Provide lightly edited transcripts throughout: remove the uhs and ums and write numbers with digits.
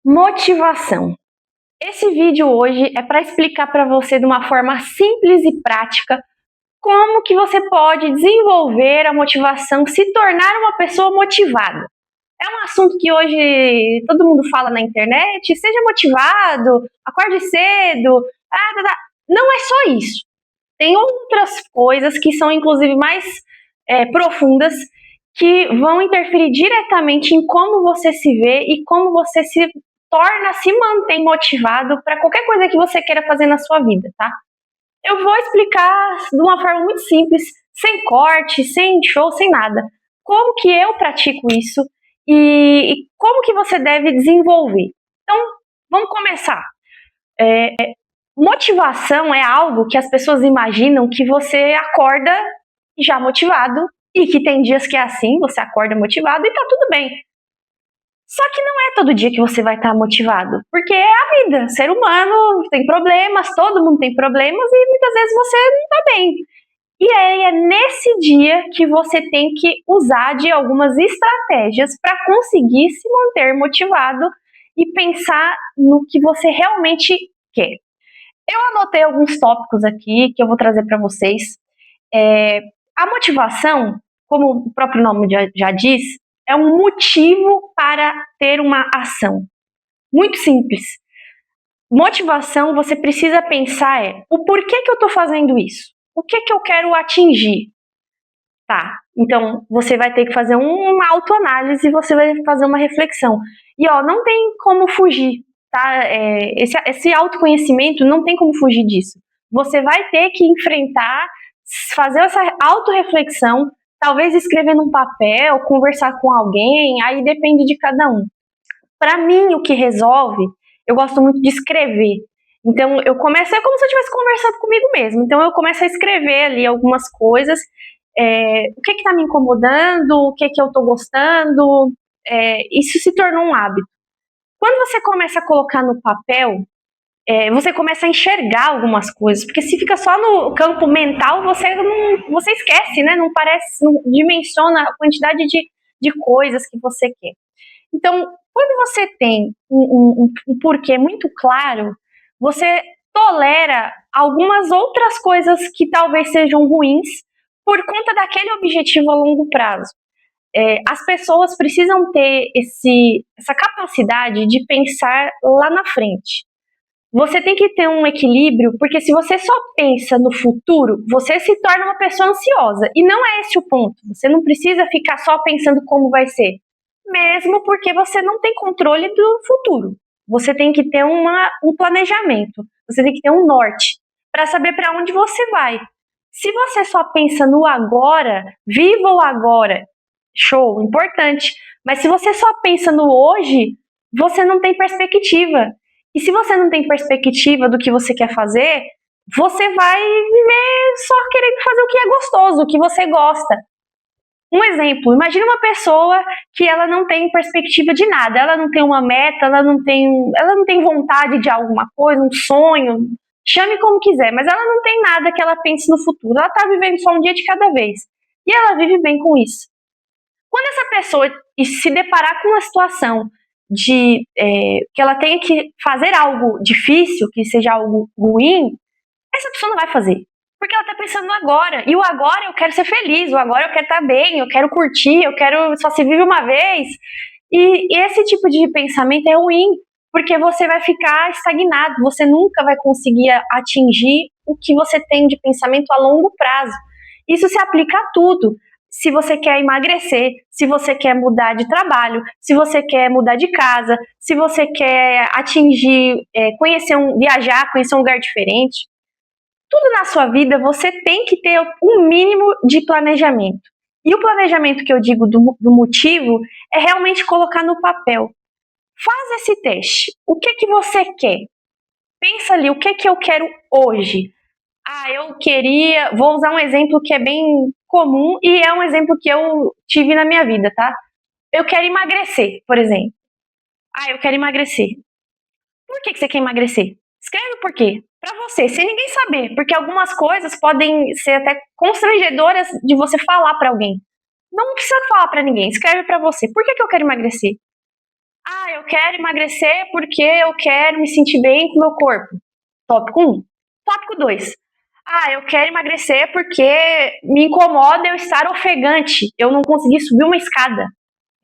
Motivação. Esse vídeo hoje é para explicar para você de uma forma simples e prática como que você pode desenvolver a motivação, se tornar uma pessoa motivada. É um assunto que hoje todo mundo fala na internet, seja motivado, acorde cedo, não é só isso. Tem outras coisas que são inclusive mais profundas que vão interferir diretamente em como você se vê e como você se mantém motivado para qualquer coisa que você queira fazer na sua vida, tá? Eu vou explicar de uma forma muito simples, sem corte, sem show, sem nada, como que eu pratico isso e como que você deve desenvolver. Então, vamos começar. Motivação é algo que as pessoas imaginam que você acorda já motivado e que tem dias que é assim, você acorda motivado e tá tudo bem. Só que não é todo dia que você vai estar motivado, porque é a vida, ser humano tem problemas, todo mundo tem problemas e muitas vezes você não tá bem. E aí é nesse dia que você tem que usar de algumas estratégias para conseguir se manter motivado e pensar no que você realmente quer. Eu anotei alguns tópicos aqui que eu vou trazer para vocês. A motivação, como o próprio nome já diz, é um motivo para ter uma ação. Muito simples. Motivação, você precisa pensar o porquê que eu estou fazendo isso? O que que eu quero atingir? Tá, então você vai ter que fazer uma autoanálise e você vai fazer uma reflexão. E não tem como fugir, tá? Esse autoconhecimento não tem como fugir disso. Você vai ter que enfrentar, fazer essa autorreflexão, talvez escrever num papel, conversar com alguém, aí depende de cada um. Para mim, o que resolve, eu gosto muito de escrever. Então, eu começo, é como se eu estivesse conversando comigo mesmo. Então, eu começo a escrever ali algumas coisas, o que está me incomodando, o que eu estou gostando. Isso se tornou um hábito. Quando você começa a colocar no papel, você começa a enxergar algumas coisas, porque se fica só no campo mental, você esquece, né? Não parece, não dimensiona a quantidade de coisas que você quer. Então, quando você tem um porquê muito claro, você tolera algumas outras coisas que talvez sejam ruins por conta daquele objetivo a longo prazo. As pessoas precisam ter essa capacidade de pensar lá na frente. Você tem que ter um equilíbrio, porque se você só pensa no futuro, você se torna uma pessoa ansiosa. E não é esse o ponto. Você não precisa ficar só pensando como vai ser. Mesmo porque você não tem controle do futuro. Você tem que ter um planejamento. Você tem que ter um norte para saber para onde você vai. Se você só pensa no agora, viva o agora, show, importante. Mas se você só pensa no hoje, você não tem perspectiva. E se você não tem perspectiva do que você quer fazer, você vai viver só querendo fazer o que é gostoso, o que você gosta. Um exemplo, imagine uma pessoa que ela não tem perspectiva de nada, ela não tem uma meta, ela não tem vontade de alguma coisa, um sonho, chame como quiser, mas ela não tem nada que ela pense no futuro, ela está vivendo só um dia de cada vez. E ela vive bem com isso. Quando essa pessoa se deparar com uma situação que ela tenha que fazer algo difícil, que seja algo ruim, essa pessoa não vai fazer. Porque ela tá pensando no agora. E o agora eu quero ser feliz, o agora eu quero estar bem, eu quero curtir, eu quero só se vive uma vez. E esse tipo de pensamento é ruim, porque você vai ficar estagnado, você nunca vai conseguir atingir o que você tem de pensamento a longo prazo. Isso se aplica a tudo. Se você quer emagrecer, se você quer mudar de trabalho, se você quer mudar de casa, se você quer atingir, viajar, conhecer um lugar diferente, tudo na sua vida você tem que ter um mínimo de planejamento. E o planejamento que eu digo do motivo é realmente colocar no papel. Faz esse teste. O que que você quer? Pensa ali, o que que eu quero hoje? Eu queria. Vou usar um exemplo que é bem comum e é um exemplo que eu tive na minha vida, tá? Eu quero emagrecer, por exemplo. Eu quero emagrecer. Por que você quer emagrecer? Escreve por quê. Pra você, sem ninguém saber. Porque algumas coisas podem ser até constrangedoras de você falar pra alguém. Não precisa falar pra ninguém. Escreve pra você. Por que eu quero emagrecer? Ah, eu quero emagrecer porque eu quero me sentir bem com o meu corpo. Tópico 1. Tópico 2. Ah, eu quero emagrecer porque me incomoda eu estar ofegante, eu não conseguir subir uma escada.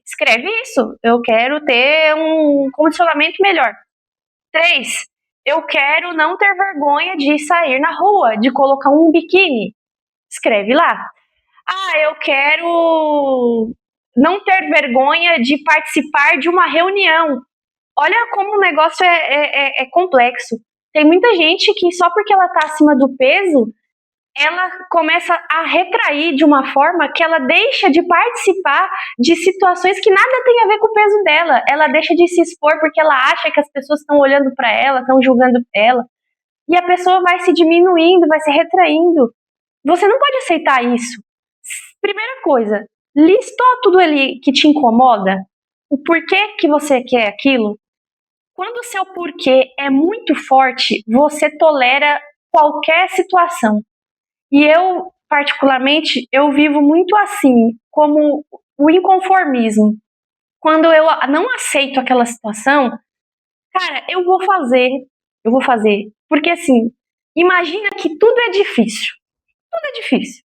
Escreve isso. Eu quero ter um condicionamento melhor. 3. Eu quero não ter vergonha de sair na rua, de colocar um biquíni. Escreve lá. Ah, eu quero não ter vergonha de participar de uma reunião. Olha como o negócio é complexo. Tem muita gente que só porque ela está acima do peso, ela começa a retrair de uma forma que ela deixa de participar de situações que nada tem a ver com o peso dela. Ela deixa de se expor porque ela acha que as pessoas estão olhando para ela, estão julgando ela. E a pessoa vai se diminuindo, vai se retraindo. Você não pode aceitar isso. Primeira coisa, listou tudo ali que te incomoda? O porquê que você quer aquilo? Quando o seu porquê é muito forte, você tolera qualquer situação. E eu, particularmente, eu vivo muito assim, como o inconformismo. Quando eu não aceito aquela situação, cara, eu vou fazer. Porque assim, imagina que tudo é difícil. Tudo é difícil.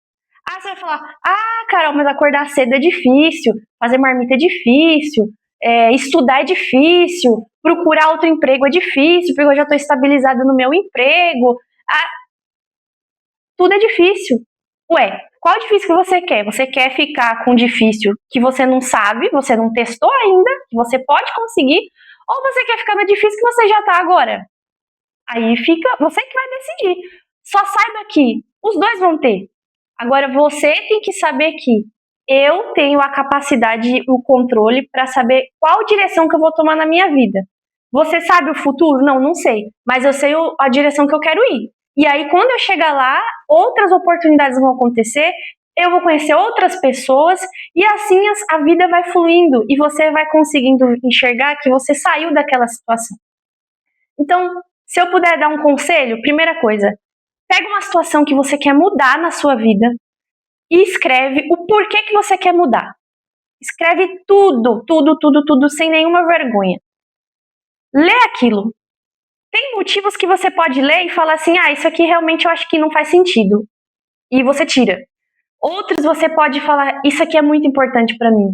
Ah, você vai falar, ah, Carol, mas acordar cedo é difícil, fazer marmita é difícil, estudar é difícil, procurar outro emprego é difícil, porque eu já estou estabilizada no meu emprego. Ah, tudo é difícil. Ué, qual difícil que você quer? Você quer ficar com difícil que você não sabe, você não testou ainda, que você pode conseguir, ou você quer ficar no difícil que você já está agora? Aí fica, você que vai decidir. Só saiba que os dois vão ter. Agora você tem que saber que eu tenho a capacidade e o controle para saber qual direção que eu vou tomar na minha vida. Você sabe o futuro? Não, não sei. Mas eu sei a direção que eu quero ir. E aí, quando eu chegar lá, outras oportunidades vão acontecer, eu vou conhecer outras pessoas e assim a vida vai fluindo e você vai conseguindo enxergar que você saiu daquela situação. Então, se eu puder dar um conselho, primeira coisa, pega uma situação que você quer mudar na sua vida e escreve o porquê que você quer mudar. Escreve tudo, tudo, tudo, tudo, sem nenhuma vergonha. Lê aquilo. Tem motivos que você pode ler e falar assim: ah, isso aqui realmente eu acho que não faz sentido. E você tira. Outros você pode falar: isso aqui é muito importante para mim.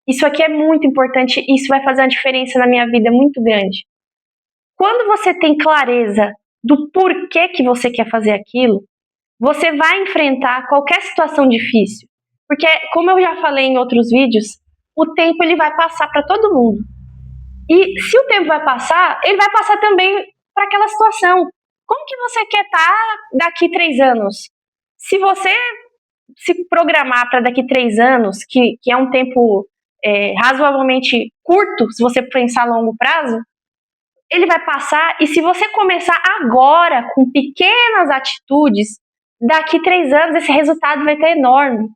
Isso aqui é muito importante, isso vai fazer uma diferença na minha vida muito grande. Quando você tem clareza do porquê que você quer fazer aquilo, você vai enfrentar qualquer situação difícil. Porque, como eu já falei em outros vídeos, o tempo ele vai passar para todo mundo. E se o tempo vai passar, ele vai passar também para aquela situação. Como que você quer estar daqui 3 anos? Se você se programar para daqui 3 anos, que é um tempo razoavelmente curto, se você pensar a longo prazo, ele vai passar, e se você começar agora com pequenas atitudes, daqui 3 anos esse resultado vai ter enorme.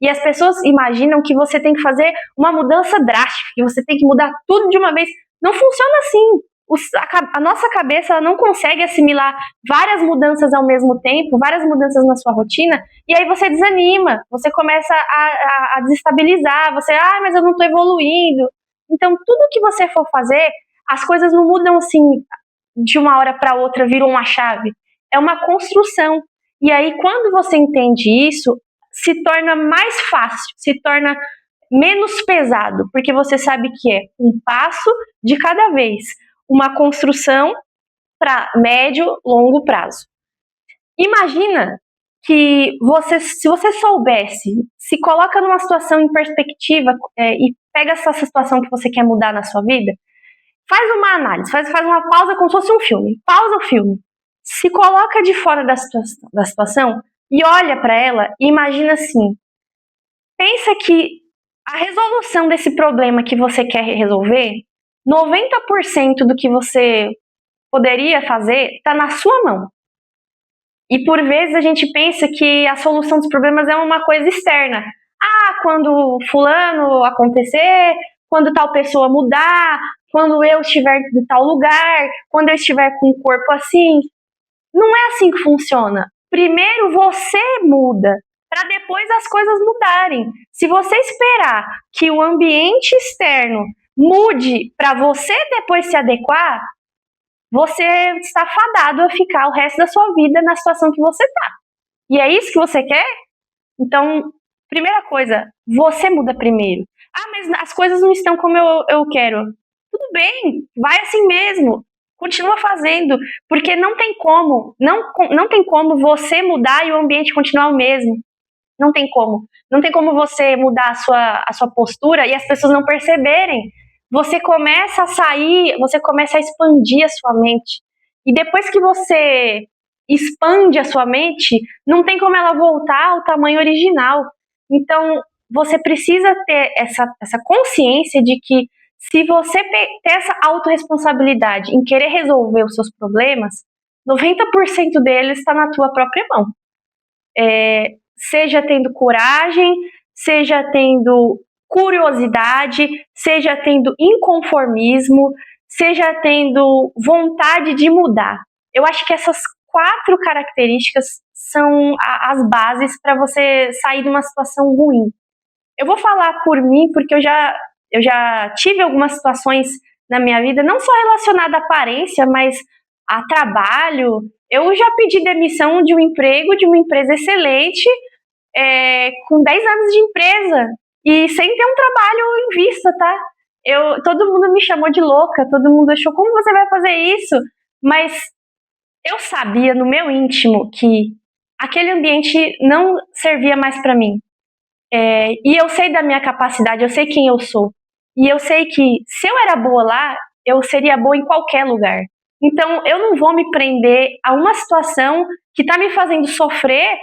E as pessoas imaginam que você tem que fazer uma mudança drástica, que você tem que mudar tudo de uma vez. Não funciona assim. A nossa cabeça não consegue assimilar várias mudanças ao mesmo tempo, várias mudanças na sua rotina, e aí você desanima, você começa a desestabilizar, você, mas eu não estou evoluindo. Então, tudo que você for fazer, as coisas não mudam assim de uma hora para outra, viram uma chave. É uma construção. E aí, quando você entende isso, se torna mais fácil, se torna menos pesado, porque você sabe que é um passo de cada vez, uma construção para médio, longo prazo. Imagina que você, se você soubesse, se coloca numa situação em perspectiva e pega essa situação que você quer mudar na sua vida, faz uma análise, faz uma pausa como se fosse um filme. Pausa o filme. Se coloca de fora da situação e olha para ela e imagina assim: pensa que a resolução desse problema que você quer resolver, 90% do que você poderia fazer está na sua mão. E por vezes a gente pensa que a solução dos problemas é uma coisa externa. Ah, quando fulano acontecer, quando tal pessoa mudar, quando eu estiver em tal lugar, quando eu estiver com o corpo assim. Não é assim que funciona. Primeiro você muda, para depois as coisas mudarem. Se você esperar que o ambiente externo mude para você depois se adequar, você está fadado a ficar o resto da sua vida na situação que você está. E é isso que você quer? Então, primeira coisa, você muda primeiro. Ah, mas as coisas não estão como eu quero. Tudo bem, vai assim mesmo. Continua fazendo, porque não tem como, não tem como você mudar e o ambiente continuar o mesmo. Não tem como. Não tem como você mudar a sua postura e as pessoas não perceberem. Você começa a sair, você começa a expandir a sua mente. E depois que você expande a sua mente, não tem como ela voltar ao tamanho original. Então, você precisa ter essa consciência de que se você ter essa autorresponsabilidade em querer resolver os seus problemas, 90% deles está na tua própria mão. Seja tendo coragem, seja tendo curiosidade, seja tendo inconformismo, seja tendo vontade de mudar. Eu acho que essas 4 características são as bases para você sair de uma situação ruim. Eu vou falar por mim, porque eu já tive algumas situações na minha vida, não só relacionada à aparência, mas a trabalho. Eu já pedi demissão de um emprego, de uma empresa excelente, com 10 anos de empresa, e sem ter um trabalho em vista, tá? Todo mundo me chamou de louca, todo mundo achou, como você vai fazer isso? Mas eu sabia no meu íntimo que aquele ambiente não servia mais para mim. E eu sei da minha capacidade, eu sei quem eu sou. E eu sei que se eu era boa lá, eu seria boa em qualquer lugar. Então eu não vou me prender a uma situação que está me fazendo sofrer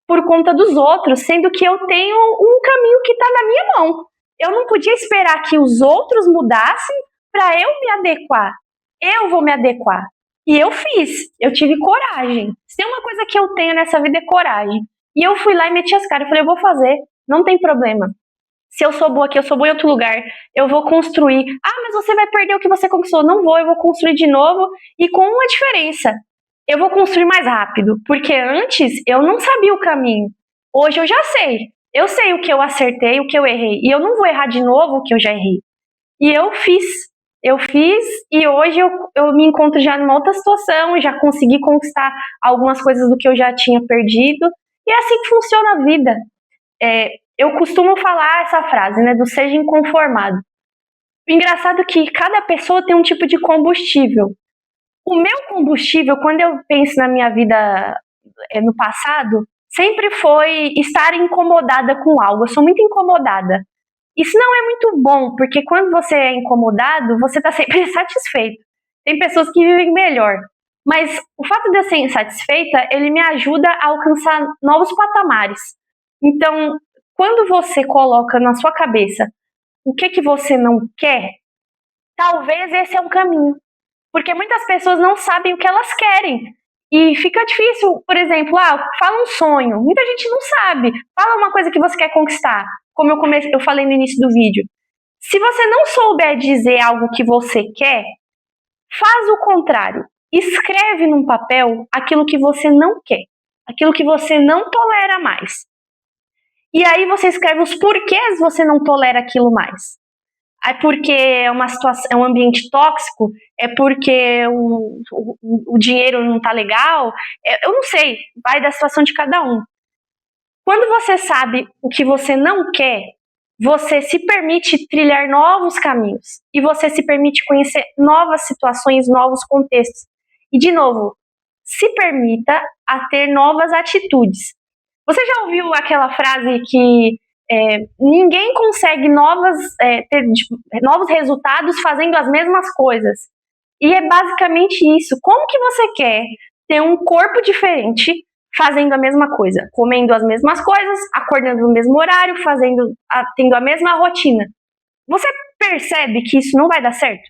por conta dos outros, sendo que eu tenho um caminho que está na minha mão. Eu não podia esperar que os outros mudassem para eu me adequar. Eu vou me adequar. E eu fiz, eu tive coragem. Se tem uma coisa que eu tenho nessa vida é coragem. E eu fui lá e meti as caras, eu falei, eu vou fazer, não tem problema. Se eu sou boa aqui, eu sou boa em outro lugar, eu vou construir. Ah, mas você vai perder o que você conquistou. Não vou, eu vou construir de novo e com uma diferença. Eu vou construir mais rápido, porque antes eu não sabia o caminho. Hoje eu já sei. Eu sei o que eu acertei, o que eu errei. E eu não vou errar de novo o que eu já errei. E eu fiz. Eu fiz e hoje eu me encontro já numa outra situação, já consegui conquistar algumas coisas do que eu já tinha perdido. E é assim que funciona a vida. Eu costumo falar essa frase, né, do seja inconformado. O engraçado é que cada pessoa tem um tipo de combustível. O meu combustível, quando eu penso na minha vida no passado, sempre foi estar incomodada com algo. Eu sou muito incomodada. Isso não é muito bom, porque quando você é incomodado, você está sempre insatisfeito. Tem pessoas que vivem melhor. Mas o fato de eu ser insatisfeita, ele me ajuda a alcançar novos patamares. Então, quando você coloca na sua cabeça o que você não quer, talvez esse é um caminho. Porque muitas pessoas não sabem o que elas querem. E fica difícil, por exemplo, fala um sonho. Muita gente não sabe. Fala uma coisa que você quer conquistar, como eu falei no início do vídeo. Se você não souber dizer algo que você quer, faz o contrário. Escreve num papel aquilo que você não quer, aquilo que você não tolera mais. E aí você escreve os porquês você não tolera aquilo mais. É porque é uma situação, é um ambiente tóxico, é porque o dinheiro não tá legal, eu não sei, vai da situação de cada um. Quando você sabe o que você não quer, você se permite trilhar novos caminhos e você se permite conhecer novas situações, novos contextos. E, de novo, se permita a ter novas atitudes. Você já ouviu aquela frase que ninguém consegue ter novos resultados fazendo as mesmas coisas? E é basicamente isso. Como que você quer ter um corpo diferente fazendo a mesma coisa? Comendo as mesmas coisas, acordando no mesmo horário, tendo a mesma rotina. Você percebe que isso não vai dar certo?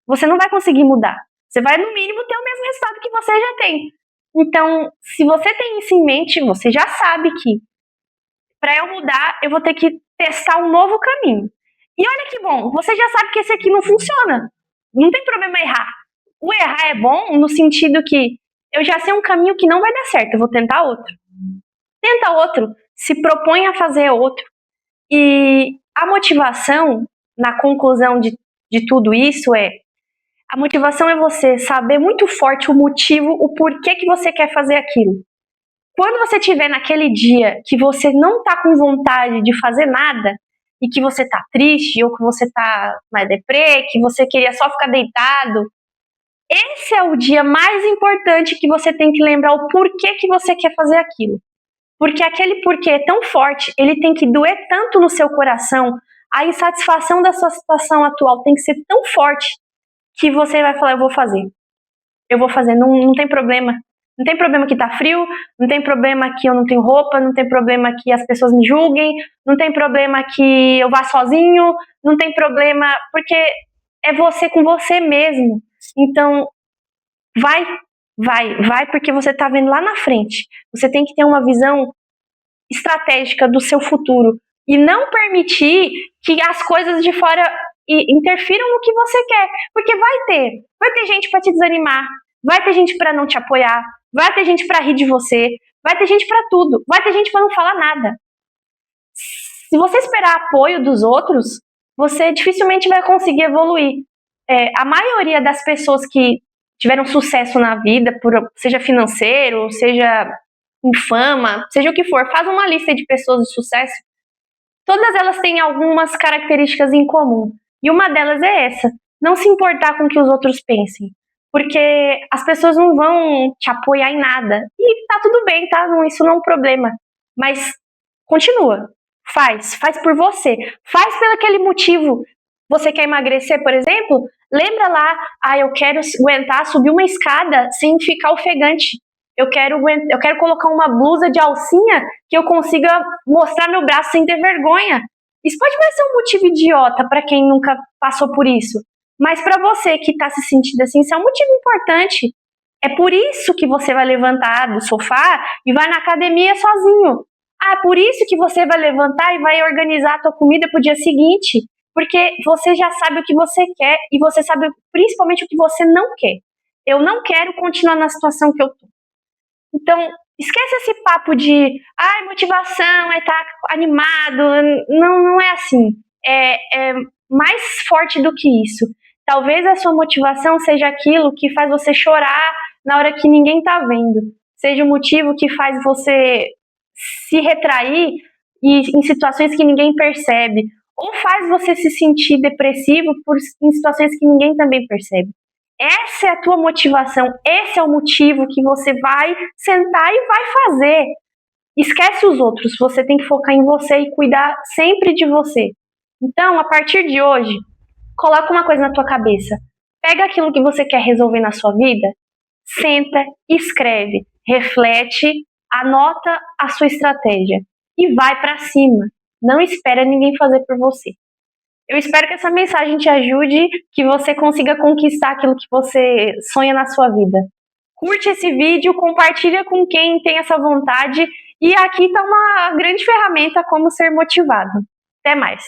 Você não vai conseguir mudar. Você vai, no mínimo, ter o mesmo resultado que você já tem. Então, se você tem isso em mente, você já sabe que para eu mudar, eu vou ter que testar um novo caminho. E olha que bom, você já sabe que esse aqui não funciona. Não tem problema errar. O errar é bom no sentido que eu já sei um caminho que não vai dar certo, eu vou tentar outro. Tenta outro, se propõe a fazer outro. E a motivação na conclusão de tudo isso a motivação é você saber muito forte o motivo, o porquê que você quer fazer aquilo. Quando você estiver naquele dia que você não tá com vontade de fazer nada, e que você tá triste, ou que você tá mais deprê, que você queria só ficar deitado, esse é o dia mais importante que você tem que lembrar o porquê que você quer fazer aquilo. Porque aquele porquê é tão forte, ele tem que doer tanto no seu coração, a insatisfação da sua situação atual tem que ser tão forte que você vai falar, eu vou fazer. Eu vou fazer, não tem problema. Não tem problema que tá frio, não tem problema que eu não tenho roupa, não tem problema que as pessoas me julguem, não tem problema que eu vá sozinho, não tem problema, porque é você com você mesmo. Então, vai, porque você tá vendo lá na frente. Você tem que ter uma visão estratégica do seu futuro e não permitir que as coisas de fora interfiram no que você quer, porque vai ter gente para te desanimar, vai ter gente para não te apoiar, vai ter gente para rir de você, vai ter gente para tudo, vai ter gente para não falar nada. Se você esperar apoio dos outros, você dificilmente vai conseguir evoluir. A maioria das pessoas que tiveram sucesso na vida, seja financeiro, seja em fama, seja o que for, faz uma lista de pessoas de sucesso, todas elas têm algumas características em comum. E uma delas é essa, não se importar com o que os outros pensem. Porque as pessoas não vão te apoiar em nada. E tá tudo bem, tá? Isso não é um problema. Mas continua. Faz por você. Faz pelo aquele motivo. Você quer emagrecer, por exemplo? Lembra lá, eu quero aguentar subir uma escada sem ficar ofegante. Eu quero colocar uma blusa de alcinha que eu consiga mostrar meu braço sem ter vergonha. Isso pode parecer um motivo idiota para quem nunca passou por isso. Mas para você que está se sentindo assim, isso é um motivo importante. É por isso que você vai levantar do sofá e vai na academia sozinho. É por isso que você vai levantar e vai organizar a tua comida para o dia seguinte. Porque você já sabe o que você quer e você sabe principalmente o que você não quer. Eu não quero continuar na situação que eu tô. Então, esquece esse papo de motivação, estar animado. Não é assim. É mais forte do que isso. Talvez a sua motivação seja aquilo que faz você chorar na hora que ninguém tá vendo. Seja o motivo que faz você se retrair em situações que ninguém percebe. Ou faz você se sentir depressivo em situações que ninguém também percebe. Essa é a tua motivação, esse é o motivo que você vai sentar e vai fazer. Esquece os outros, você tem que focar em você e cuidar sempre de você. Então, a partir de hoje, coloca uma coisa na tua cabeça. Pega aquilo que você quer resolver na sua vida, senta, escreve, reflete, anota a sua estratégia e vai para cima. Não espera ninguém fazer por você. Eu espero que essa mensagem te ajude, que você consiga conquistar aquilo que você sonha na sua vida. Curte esse vídeo, compartilha com quem tem essa vontade e aqui está uma grande ferramenta como ser motivado. Até mais!